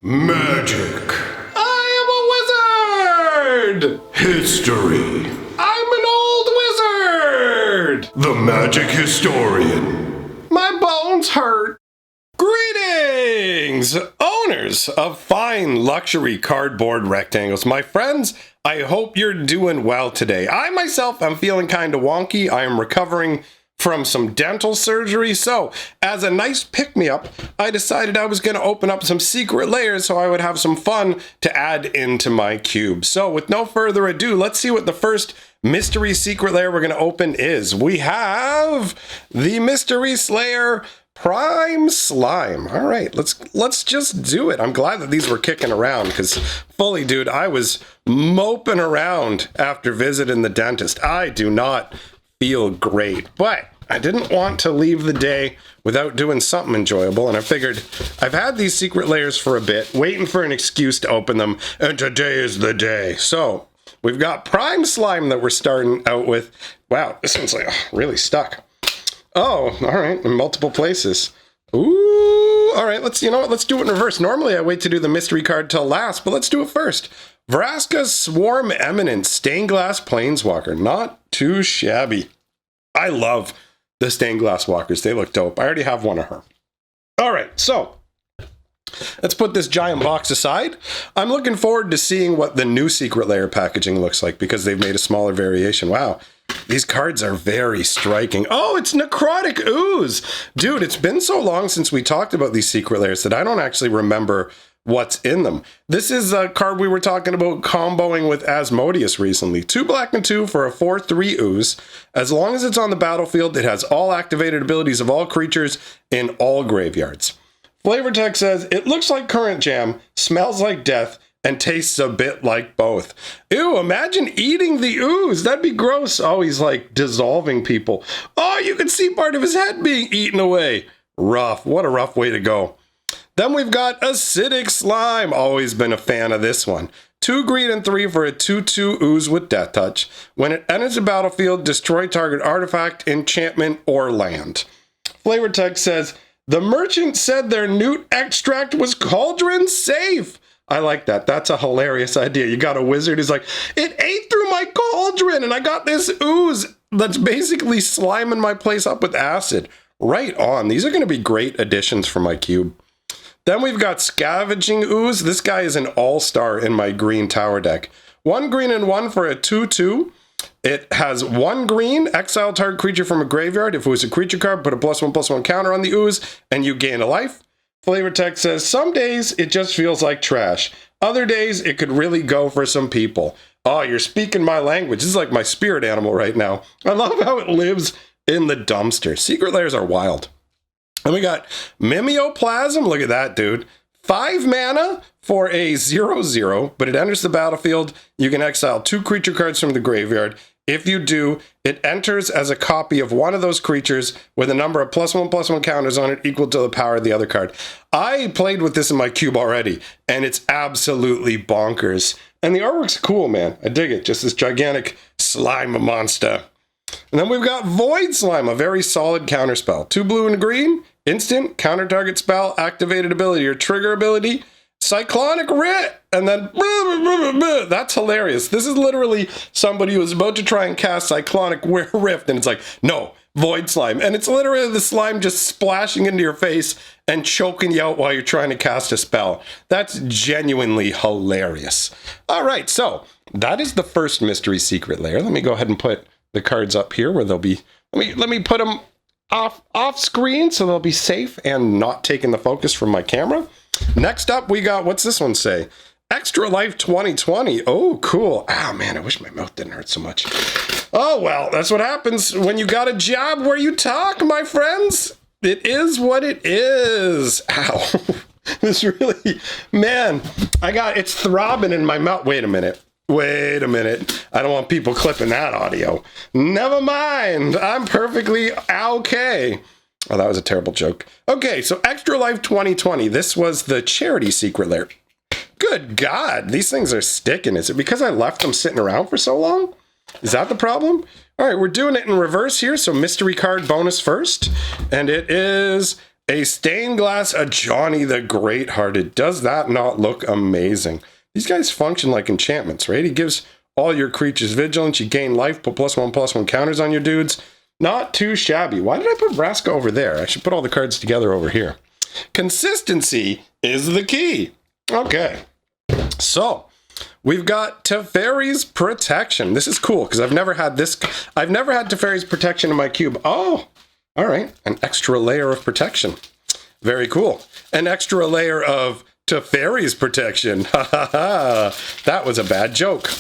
Magic. I am a wizard! History. I'm an old wizard! The magic historian. My bones hurt. Greetings, owners of fine luxury cardboard rectangles. My friends, I hope you're doing well today. I myself am feeling kind of wonky. I am recovering from some dental surgery, so as a nice pick-me-up, I decided I was going to open up some secret layers so I would have some fun to add into my cube. So with no further ado, let's see what the first mystery secret layer we're going to open is. We have the Mystery Slayer Prime Slime. All right, let's just do it. I'm glad that these were kicking around because fully, dude, I was moping around after visiting the dentist. I do not feel great, but I didn't want to leave the day without doing something enjoyable, and I figured I've had these secret layers for a bit, waiting for an excuse to open them, and today is the day. So we've got Prime Slime that we're starting out with. Wow, this one's like really stuck. Oh, all right, in multiple places. Ooh, all right, let's do it in reverse. Normally I wait to do the mystery card till last, but let's do it first. Vraska's Swarm Eminence Stained Glass Planeswalker. Not too shabby. I love the stained glass walkers. They look dope. I already have one of her. All right, so let's put this giant box aside. I'm looking forward to seeing what the new secret layer packaging looks like because they've made a smaller variation. Wow, these cards are very striking. Oh, it's Necrotic Ooze. Dude, it's been so long since we talked about these secret layers that I don't actually remember what's in them. This is a card we were talking about comboing with Asmodeus recently. 2 black and 2 for a 4/3 ooze. As long as it's on the battlefield, it has all activated abilities of all creatures in all graveyards. Flavor text says, it looks like current jam, smells like death, and tastes a bit like both. Ew, imagine eating the ooze. That'd be gross. Oh, he's like dissolving people. Oh, you can see part of his head being eaten away. Rough. What a rough way to go. Then we've got Acidic Slime. Always been a fan of this one. 2 green and 3 for a 2/2 ooze with Death Touch. When it enters the battlefield, destroy target artifact, enchantment, or land. Flavor text says, the merchant said their newt extract was cauldron safe. I like that. That's a hilarious idea. You got a wizard who's like, it ate through my cauldron and I got this ooze that's basically sliming my place up with acid. Right on. These are going to be great additions for my cube. Then we've got Scavenging Ooze. This guy is an all-star in my green tower deck. 1 green and 1 for a 2/2. It has 1 green, exile target creature from a graveyard. If it was a creature card, put a +1/+1 counter on the ooze, and you gain a life. Flavor text says, some days it just feels like trash. Other days it could really go for some people. Oh, you're speaking my language. This is like my spirit animal right now. I love how it lives in the dumpster. Secret layers are wild. And we got Mimeoplasm. Look at that, dude. 5 mana for a 0/0, but it enters the battlefield. You can exile 2 creature cards from the graveyard. If you do, it enters as a copy of one of those creatures with a number of +1/+1 counters on it equal to the power of the other card. I played with this in my cube already, and it's absolutely bonkers. And the artwork's cool, man. I dig it. Just this gigantic slime monster. And then we've got Void Slime, a very solid counterspell. 2 blue and a green, instant, counter target spell, activated ability or trigger ability, Cyclonic Writ, and then that's hilarious. This is literally somebody who was about to try and cast Cyclonic Rift, and it's like, no, Void Slime. And it's literally the slime just splashing into your face and choking you out while you're trying to cast a spell. That's genuinely hilarious. All right, so that is the first mystery secret layer. Let me go ahead and put the cards up here where they'll be, let me put them off screen so they'll be safe and not taking the focus from my camera. Next up, we got, what's this one say? Extra Life 2020. Oh, cool. Ah, man, I wish my mouth didn't hurt so much. Oh, well, that's what happens when you got a job where you talk, my friends. It is what it is. Ow. This really, man, it's throbbing in my mouth. Wait a minute. I don't want people clipping that audio. Never mind. I'm perfectly okay. Oh, that was a terrible joke. Okay, so Extra Life 2020. This was the charity secret layer. Good God, these things are sticking. Is it because I left them sitting around for so long? Is that the problem? All right, we're doing it in reverse here. So mystery card bonus first. And it is A stained glass, a Johnny the Great-Hearted. Does that not look amazing? These guys function like enchantments, right? He gives all your creatures vigilance. You gain life, put +1/+1 counters on your dudes. Not too shabby. Why did I put Vraska over there? I should put all the cards together over here. Consistency is the key. Okay. So, we've got Teferi's Protection. This is cool because I've never had Teferi's Protection in my cube. Oh, all right. An extra layer of protection. Very cool. An extra layer of Teferi's Protection. Ha ha ha. That was a bad joke.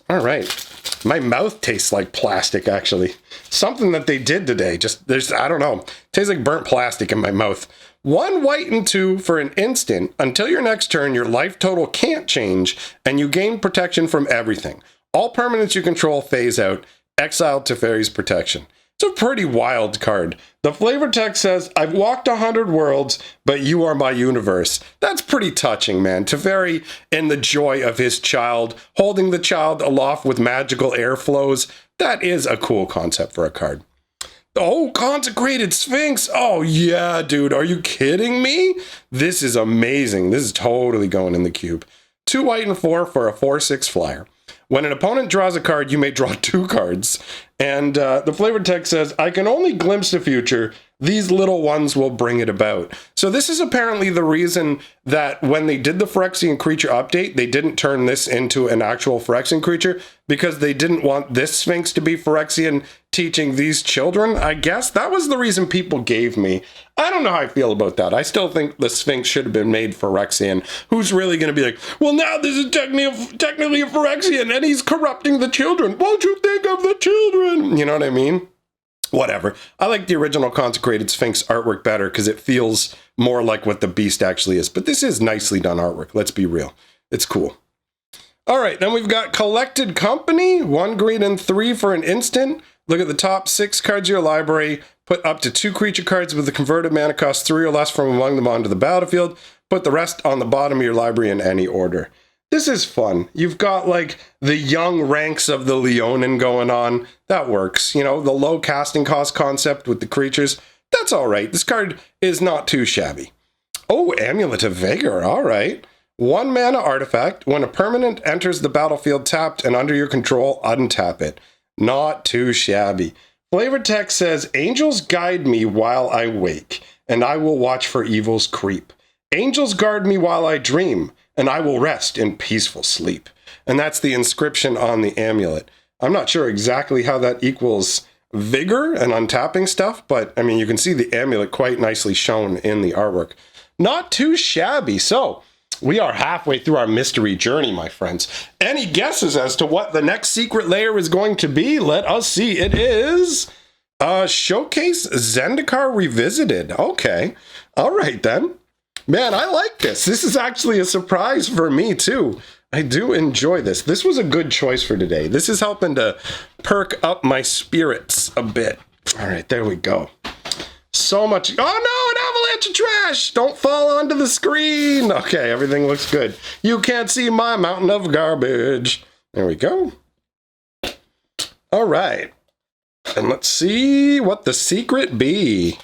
All right. My mouth tastes like plastic, actually. Something that they did today. I don't know. Tastes like burnt plastic in my mouth. 1 white and 2 for an instant. Until your next turn, your life total can't change, and you gain protection from everything. All permanents you control phase out. Exile Teferi's Protection. It's a pretty wild card. The flavor text says, I've walked 100 worlds, but you are my universe. That's pretty touching, man. Teferi in the joy of his child, holding the child aloft with magical airflows. That is a cool concept for a card. Oh, Consecrated Sphinx. Oh, yeah, dude. Are you kidding me? This is amazing. This is totally going in the cube. 2 white and 4 for a 4/6 flyer. When an opponent draws a card, you may draw 2 cards. And the flavor text says, I can only glimpse the future. These little ones will bring it about. So this is apparently the reason that when they did the Phyrexian creature update, they didn't turn this into an actual Phyrexian creature because they didn't want this Sphinx to be Phyrexian teaching these children, I guess. That was the reason people gave me. I don't know how I feel about that. I still think the Sphinx should have been made Phyrexian. Who's really going to be like, well, now this is technically a Phyrexian and he's corrupting the children. Won't you think of the children? You know what I mean? Whatever. I like the original Consecrated Sphinx artwork better because it feels more like what the beast actually is. But this is nicely done artwork. Let's be real. It's cool. All right, then we've got Collected Company. 1 green and 3 for an instant. Look at the top 6 cards of your library. Put up to 2 creature cards with a converted mana cost 3 or less from among them onto the battlefield. Put the rest on the bottom of your library in any order. This is fun. You've got like the young ranks of the Leonin going on. That works. You know, the low casting cost concept with the creatures. That's all right. This card is not too shabby. Oh, Amulet of Vigor. All right. 1 mana artifact. When a permanent enters the battlefield tapped and under your control, untap it. Not too shabby. Flavor text says, Angels guide me while I wake, and I will watch for evil's creep. Angels guard me while I dream, and I will rest in peaceful sleep. And that's the inscription on the amulet. I'm not sure exactly how that equals vigor and untapping stuff, but I mean, you can see the amulet quite nicely shown in the artwork. Not too shabby. So, we are halfway through our mystery journey, my friends. Any guesses as to what the next secret layer is going to be? Let us see. It is Showcase Zendikar Revisited. Okay. All right, then. Man, I like this. This is actually a surprise for me, too. I do enjoy this. This was a good choice for today. This is helping to perk up my spirits a bit. All right, there we go. So much. Oh, no, an avalanche of trash. Don't fall onto the screen. Okay, everything looks good. You can't see my mountain of garbage. There we go. All right. And let's see what the secret be.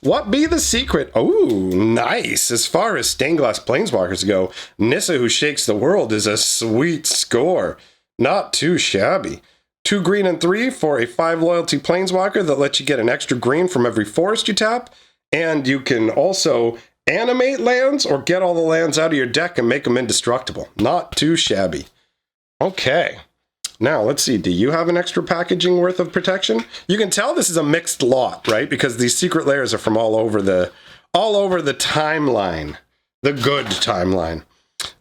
What be the secret? Oh, nice. As far as stained glass planeswalkers go, Nissa Who Shakes the World is a sweet score. Not too shabby. 2 green and 3 for a 5 loyalty planeswalker that lets you get an extra green from every forest you tap. And you can also animate lands or get all the lands out of your deck and make them indestructible. Not too shabby. Okay. Now, let's see. Do you have an extra packaging worth of protection? You can tell this is a mixed lot, right? Because these secret layers are from all over the timeline. The good timeline.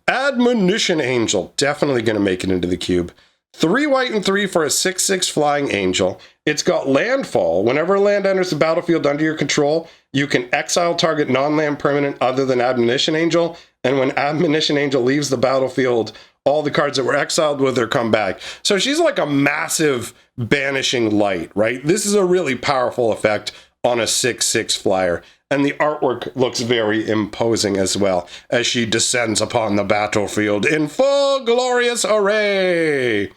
Admonition Angel. Definitely going to make it into the cube. 3 white and 3 for a 6/6 flying angel. It's got landfall. Whenever a land enters the battlefield under your control, you can exile target non-land permanent other than Admonition Angel. And when Admonition Angel leaves the battlefield, all the cards that were exiled with her come back. So she's like a massive banishing light, right? This is a really powerful effect on a 6/6 flyer. And the artwork looks very imposing as well as she descends upon the battlefield in full glorious array.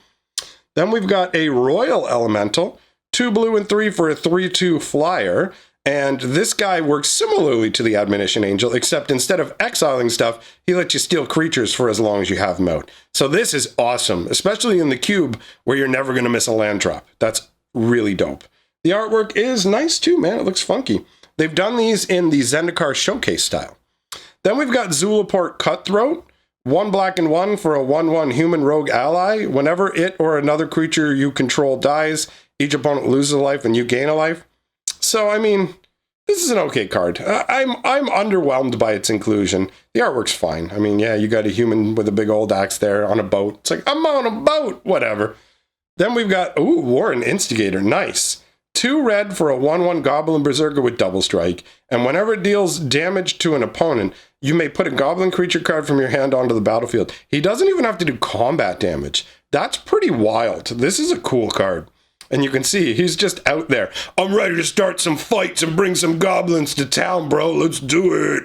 Then we've got a Royal Elemental, 2 blue and 3 for a 3/2 flyer. And this guy works similarly to the Admonition Angel, except instead of exiling stuff, he lets you steal creatures for as long as you have them out. So this is awesome, especially in the cube where you're never going to miss a land drop. That's really dope. The artwork is nice too, man. It looks funky. They've done these in the Zendikar Showcase style. Then we've got Zulaport Cutthroat. 1 black and 1 for a 1/1 human rogue ally. Whenever it or another creature you control dies, each opponent loses a life and you gain a life. So, I mean, this is an okay card. I'm underwhelmed by its inclusion. The artwork's fine. I mean, yeah, you got a human with a big old axe there on a boat. It's like, I'm on a boat, whatever. Then we've got, ooh, Warren Instigator, nice. 2 red for a 1/1 Goblin Berserker with double strike, and whenever it deals damage to an opponent, you may put a Goblin creature card from your hand onto the battlefield. He doesn't even have to do combat damage. That's pretty wild. This is a cool card. And you can see, he's just out there. I'm ready to start some fights and bring some goblins to town, bro. Let's do it.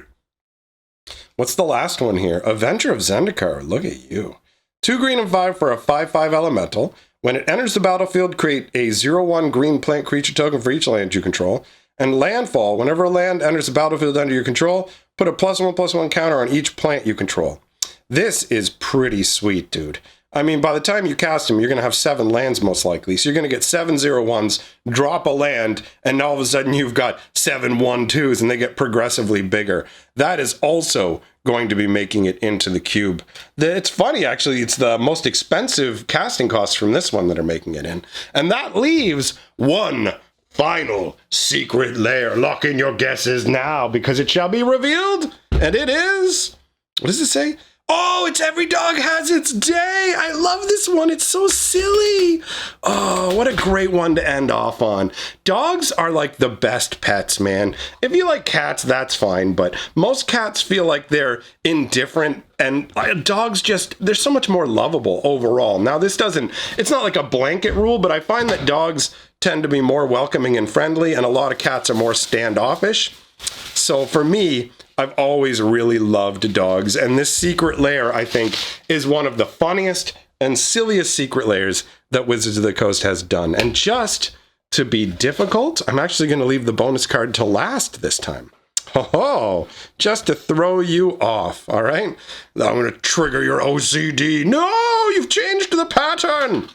What's the last one here? Avenger of Zendikar. Look at you. 2 green and 5 for a 5/5 elemental. When it enters the battlefield, create a 0/1 green plant creature token for each land you control. And landfall, whenever a land enters the battlefield under your control, put a +1/+1 counter on each plant you control. This is pretty sweet, dude. I mean, by the time you cast them, you're going to have 7 lands most likely. So you're going to get 7 0/1s, drop a land, and all of a sudden you've got 7 1/2s, and they get progressively bigger. That is also going to be making it into the cube. It's funny, actually, it's the most expensive casting costs from this one that are making it in. And that leaves one final secret lair. Lock in your guesses now, because it shall be revealed. And it is... What does it say? Oh, it's Every Dog Has Its Day. I love this one. It's so silly. Oh, what a great one to end off on. Dogs are like the best pets, man. If you like cats, that's fine, but most cats feel like they're indifferent, and dogs just, they're so much more lovable overall. Now, this doesn't, it's not like a blanket rule, but I find that dogs tend to be more welcoming and friendly, and a lot of cats are more standoffish. So for me, I've always really loved dogs, and this secret lair, I think, is one of the funniest and silliest secret lairs that Wizards of the Coast has done. And just to be difficult, I'm actually going to leave the bonus card to last this time. Oh, just to throw you off, all right? I'm going to trigger your OCD. No, you've changed the pattern.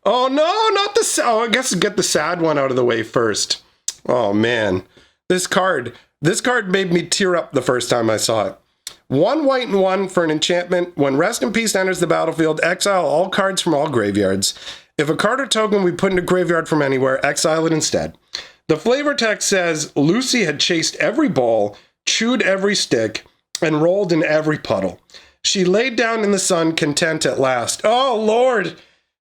Oh, no, not the... Oh, I guess get the sad one out of the way first. Oh, man. This card made me tear up the first time I saw it. 1 white and 1 for an enchantment. When Rest in Peace enters the battlefield, exile all cards from all graveyards. If a card or token we put in a graveyard from anywhere, exile it instead. The flavor text says, Lucy had chased every ball, chewed every stick, and rolled in every puddle. She laid down in the sun, content at last. Oh, Lord!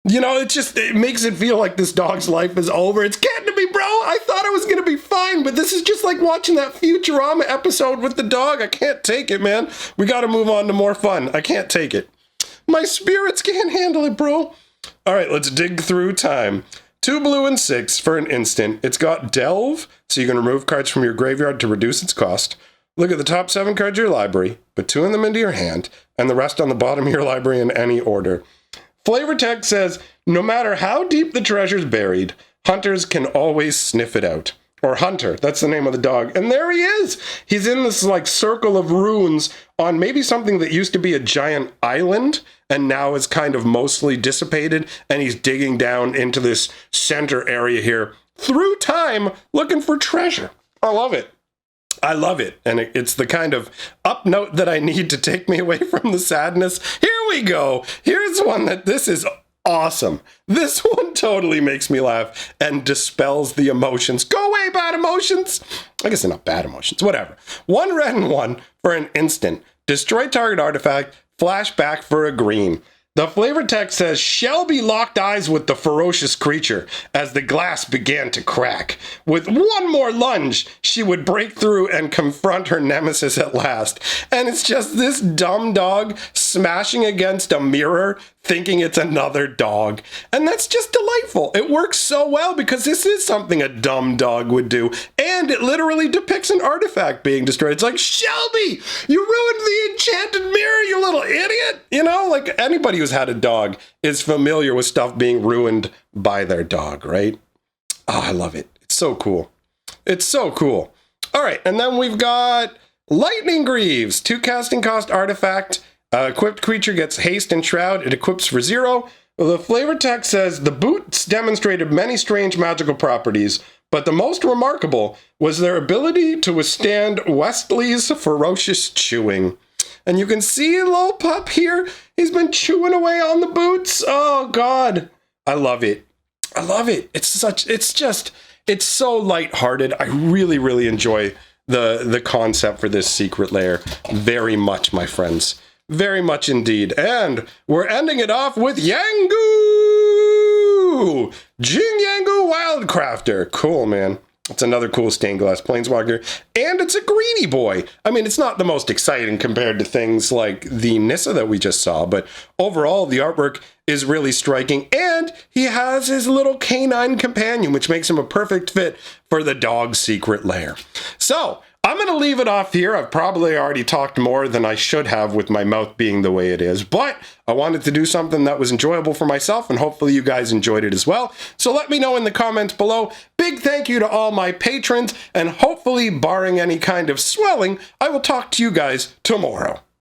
You know, it makes it feel like this dog's life is over. It's getting to me, bro. I thought I was going to be fine, but this is just like watching that Futurama episode with the dog. I can't take it, man. We got to move on to more fun. I can't take it. My spirits can't handle it, bro. All right, let's dig through time. 2 blue and 6 for an instant. It's got Delve, so you can remove cards from your graveyard to reduce its cost. Look at the top 7 cards of your library, put 2 of them into your hand, and the rest on the bottom of your library in any order. Flavor text says, no matter how deep the treasure's buried, hunters can always sniff it out. Or Hunter, that's the name of the dog. And there he is! He's in this like circle of runes on maybe something that used to be a giant island and now is kind of mostly dissipated, and he's digging down into this center area here through time looking for treasure. I love it. I love it. And it's the kind of up note that I need to take me away from the sadness. Here we go. Here's one that this is awesome. This one totally makes me laugh and dispels the emotions. Go away, bad emotions. I guess they're not bad emotions. Whatever. 1 red and 1 for an instant. Destroy target artifact. Flashback for a green. The flavor text says, Shelby locked eyes with the ferocious creature as the glass began to crack. With one more lunge, she would break through and confront her nemesis at last. And it's just this dumb dog smashing against a mirror, thinking it's another dog. And that's just delightful. It works so well because this is something a dumb dog would do. And it literally depicts an artifact being destroyed. It's like, Shelby, you ruined the enchanted mirror, you little idiot. You know, like anybody who's had a dog is familiar with stuff being ruined by their dog, right? Oh, I love it. It's so cool. It's so cool. All right, and then we've got Lightning Greaves, 2 casting cost artifact. Equipped creature gets haste and shroud. It equips for 0. The flavor text says the boots demonstrated many strange magical properties, but the most remarkable was their ability to withstand Wesley's ferocious chewing. And you can see little pup here. He's been chewing away on the boots. Oh God, I love it. I love it. It's so lighthearted. I really enjoy the concept for this secret lair very much, my friends. Very much indeed. And we're ending it off with Yangu! Jing Yangu Wildcrafter. Cool, man. It's another cool stained glass planeswalker. And it's a greedy boy. I mean, it's not the most exciting compared to things like the Nissa that we just saw, but overall, the artwork is really striking. And he has his little canine companion, which makes him a perfect fit for the dog secret lair. So, I'm going to leave it off here. I've probably already talked more than I should have with my mouth being the way it is, but I wanted to do something that was enjoyable for myself, and hopefully you guys enjoyed it as well. So let me know in the comments below. Big thank you to all my patrons, and hopefully, barring any kind of swelling, I will talk to you guys tomorrow.